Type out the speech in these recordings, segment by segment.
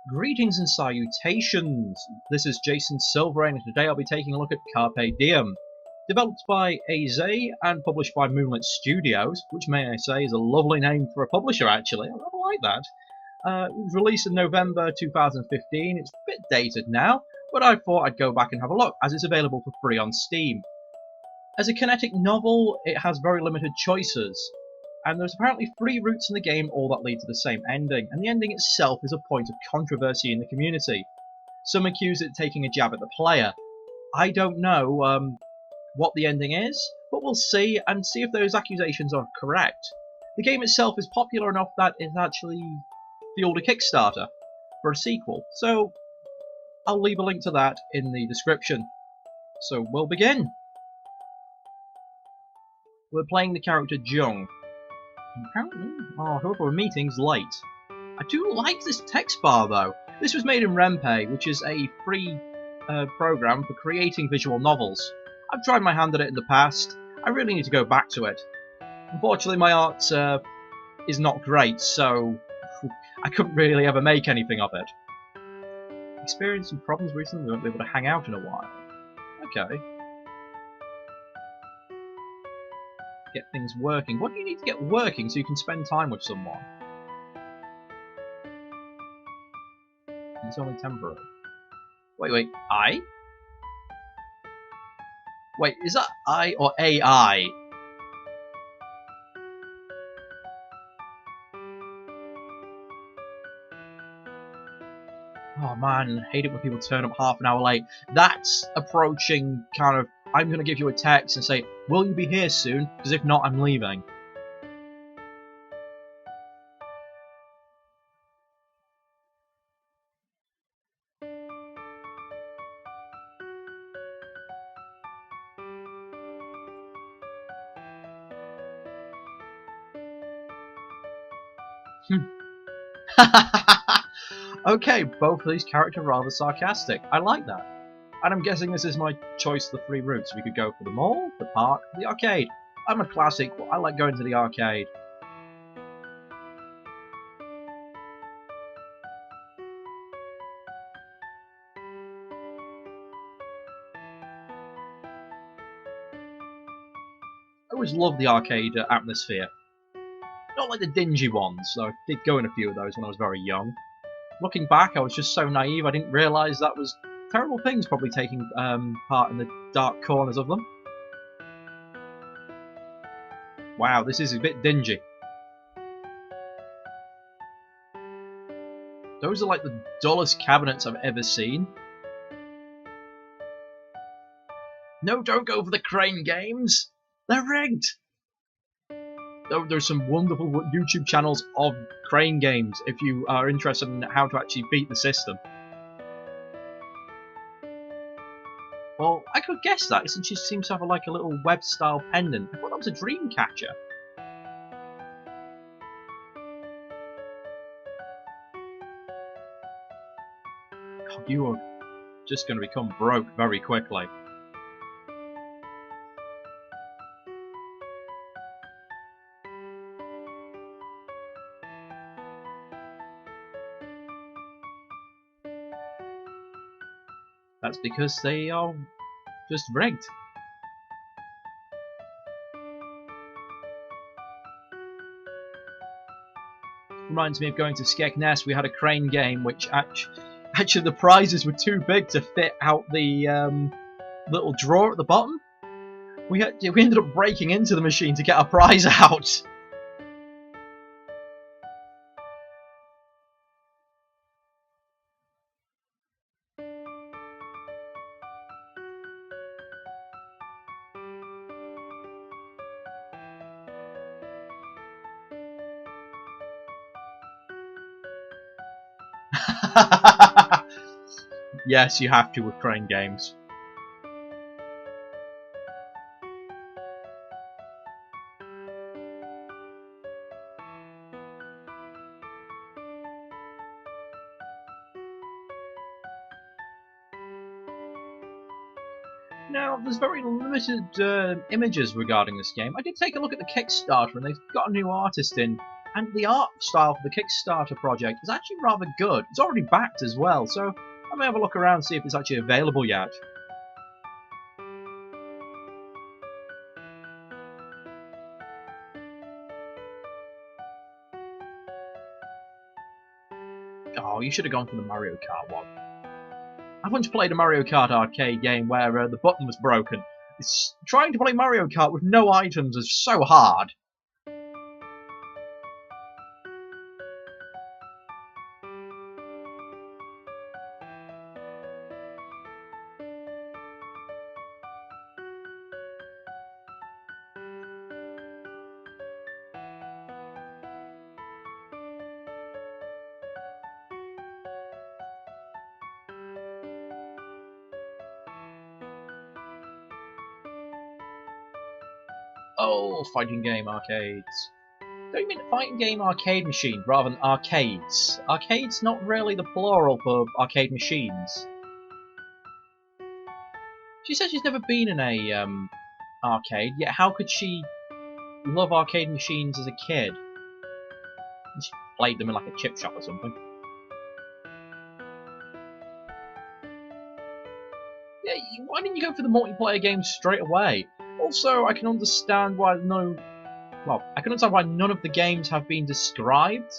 Greetings and salutations! This is Jason Silverain, and today I'll be taking a look at Carpe Diem. Developed by Eyzi and published by Moonlit Studios, which may I say is a lovely name for a publisher actually, I rather like that. It was released in November 2015, it's a bit dated now, but I thought I'd go back and have a look, as it's available for free on Steam. As a Kinetic novel, it has very limited choices, and there's apparently 3 routes in the game all that lead to the same ending, and the ending itself is a point of controversy in the community. Some accuse it of taking a jab at the player. I don't know what the ending is, but we'll see and see if those accusations are correct. The game itself is popular enough that it actually fueled a Kickstarter for a sequel, so I'll leave a link to that in the description. So we'll begin. We're playing the character Jung. Apparently, whoever we're meeting's late. I do like this text bar though. This was made in Renpei, which is a free program for creating visual novels. I've tried my hand at it in the past. I really need to go back to it. Unfortunately, my art is not great, so I couldn't really ever make anything of it. Experienced some problems recently, we won't be able to hang out in a while. Okay. Get things working. What do you need to get working so you can spend time with someone? It's only temporary. Wait, I? Wait, is that I or AI? Oh man, I hate it when people turn up half an hour late. That's approaching kind of, I'm going to give you a text and say, will you be here soon? Because if not, I'm leaving. Okay, both of these characters are rather sarcastic. I like that. And I'm guessing this is my choice of the 3 routes. We could go for the mall, the park, the arcade. I'm a classic. I like going to the arcade. I always loved the arcade atmosphere. Not like the dingy ones, though I did go in a few of those when I was very young. Looking back, I was just so naive, I didn't realise that was terrible things probably taking part in the dark corners of them. Wow, this is a bit dingy. Those are like the dullest cabinets I've ever seen. No, don't go for the crane games! They're rigged! There's some wonderful YouTube channels of crane games if you are interested in how to actually beat the system. Well, I could guess that since she seems to have like a little web-style pendant. I thought that was a dream catcher. Oh, you are just going to become broke very quickly. That's because they are just rigged. Reminds me of going to Skegness. We had a crane game which actually the prizes were too big to fit out the little drawer at the bottom. We ended up breaking into the machine to get our prize out. Yes, you have to with crane games. Now, there's very limited images regarding this game. I did take a look at the Kickstarter and they've got a new artist in, And the art style for the Kickstarter project is actually rather good. It's already backed as well, so I may have a look around and see if it's actually available yet. Oh, you should have gone for the Mario Kart one. I've once played a Mario Kart arcade game where the button was broken. Trying to play Mario Kart with no items is so hard. Oh, fighting game arcades. Don't you mean fighting game arcade machine rather than arcades? Arcade's not really the plural for arcade machines. She says she's never been in a arcade, yet how could she love arcade machines as a kid? She played them in like a chip shop or something. Yeah, why didn't you go for the multiplayer games straight away? Also, I can understand why I can understand why none of the games have been described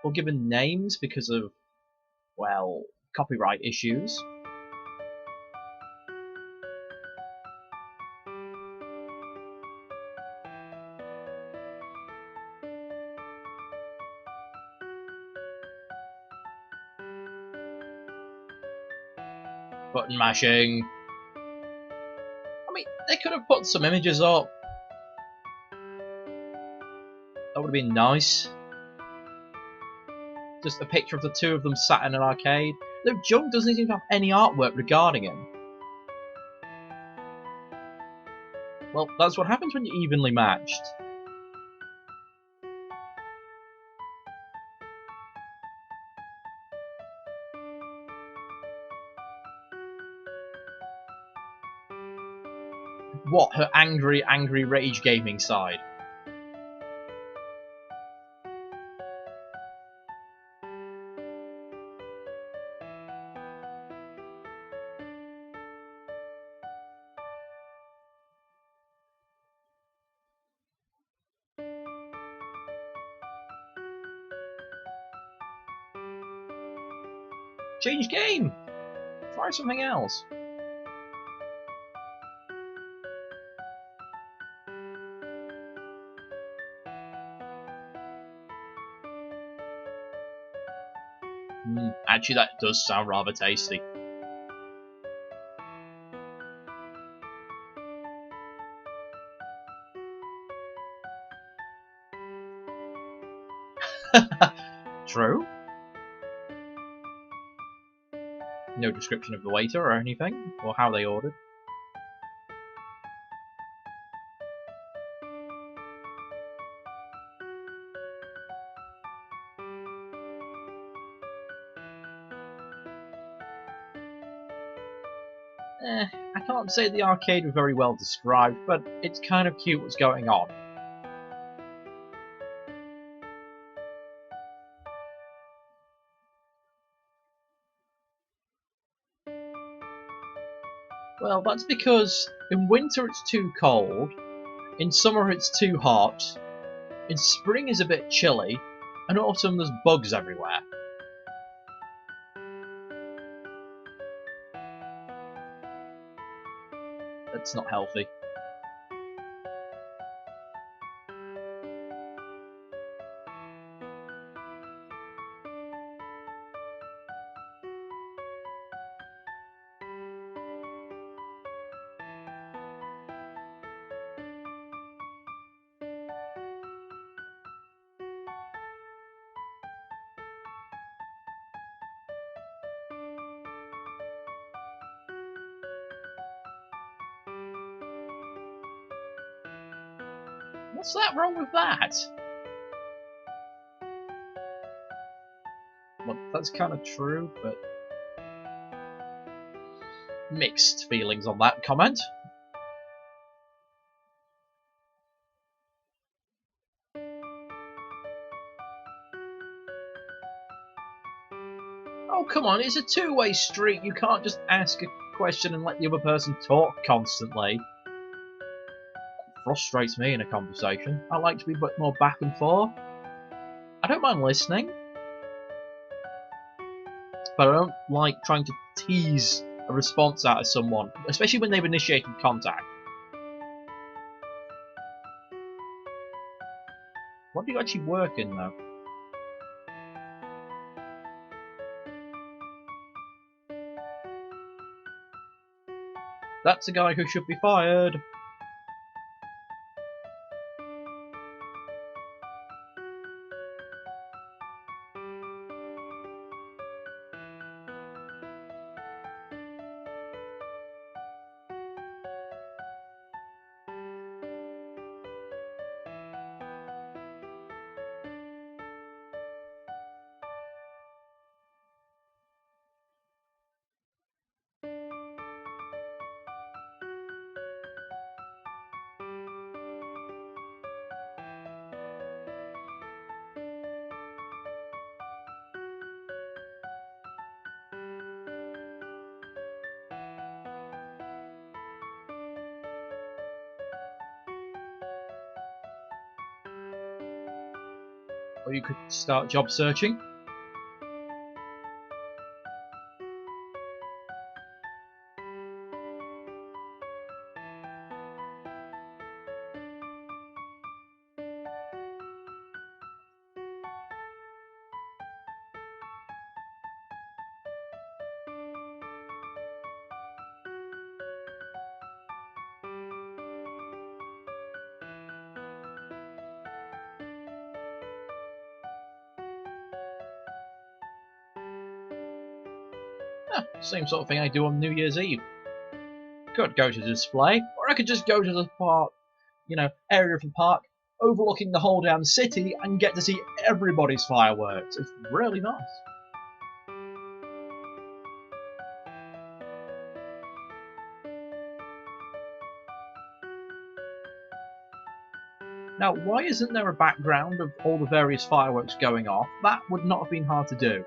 or given names because of, well, copyright issues. Button mashing. I mean, they could have put some images up. That would have been nice. Just a picture of the two of them sat in an arcade. Though Jung doesn't seem to have any artwork regarding him. Well, that's what happens when you're evenly matched. What, her angry rage gaming side? Change game! Try something else. Actually, that does sound rather tasty. True. No description of the waiter or anything, or how they ordered. I can't say the arcade was very well described, but it's kind of cute what's going on. Well, that's because in winter it's too cold, in summer it's too hot, in spring is a bit chilly, and autumn there's bugs everywhere. That's not healthy. What's that wrong with that? Well, that's kind of true, but mixed feelings on that comment. Oh, come on, it's a two-way street. You can't just ask a question and let the other person talk constantly. That frustrates me in a conversation. I like to be a bit more back and forth. I don't mind listening, but I don't like trying to tease a response out of someone, especially when they've initiated contact. What do you actually work in, though? That's a guy who should be fired. Or you could start job searching. Same sort of thing I do on New Year's Eve. Could go to the display, or I could just go to the park, area of the park overlooking the whole damn city and get to see everybody's fireworks. It's really nice. Now, why isn't there a background of all the various fireworks going off? That would not have been hard to do.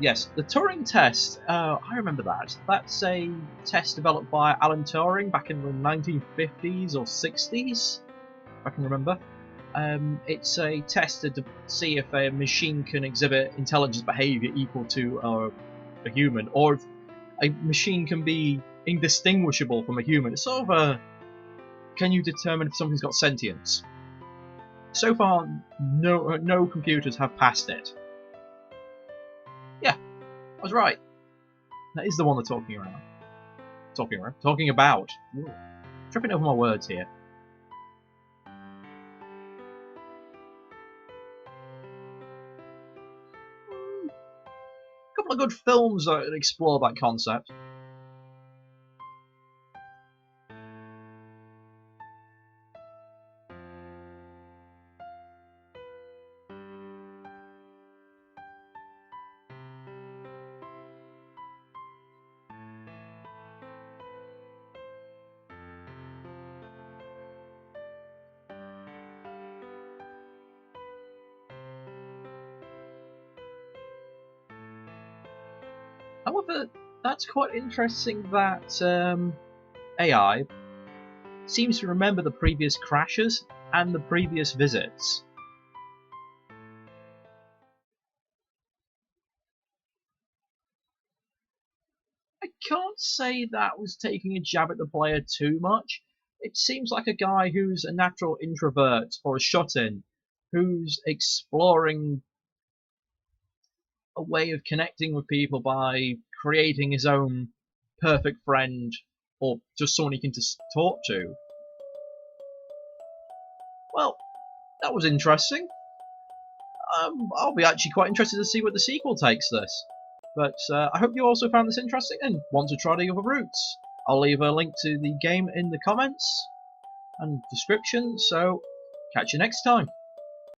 Yes, the Turing test, I remember that. That's a test developed by Alan Turing back in the 1950s or 60s, if I can remember. It's a test to see if a machine can exhibit intelligence behavior equal to a human, or if a machine can be indistinguishable from a human. It's sort of a, can you determine if something's got sentience? So far, no computers have passed it. Yeah, I was right. That is the one they're talking around. Talking about. Ooh. Tripping over my words here. A couple of good films that explore that concept. However, that's quite interesting that AI seems to remember the previous crashes and the previous visits. I can't say that was taking a jab at the player too much. It seems like a guy who's a natural introvert or a shut-in, who's exploring a way of connecting with people by creating his own perfect friend, or just someone he can just talk to. Well, that was interesting. I'll be actually quite interested to see what the sequel takes this. But I hope you also found this interesting and want to try the other routes. I'll leave a link to the game in the comments and description, so Catch you next time.